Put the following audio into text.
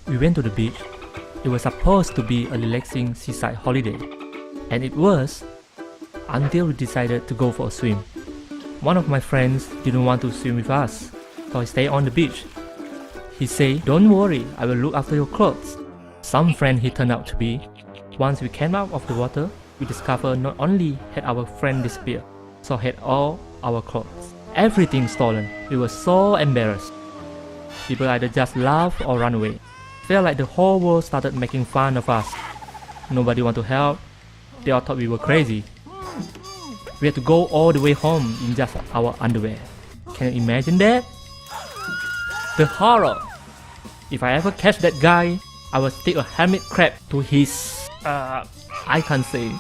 We went to the beach. It was supposed to be a relaxing seaside holiday. And it was, until we decided to go for a swim. One of my friends didn't want to swim with us, so I stayed on the beach. He said, "Don't worry, I will look after your clothes." Some friend he turned out to be. Once we came out of the water, we discovered not only had our friend disappeared, so had all our clothes. Everything stolen. We were so embarrassed. People either just laugh or run away. Felt like the whole world started making fun of us. Nobody wanted to help. They all thought we were crazy. We had to go all the way home in just our underwear. Can you imagine that? The horror! If I ever catch that guy, I will stick a hermit crab to his... I can't say.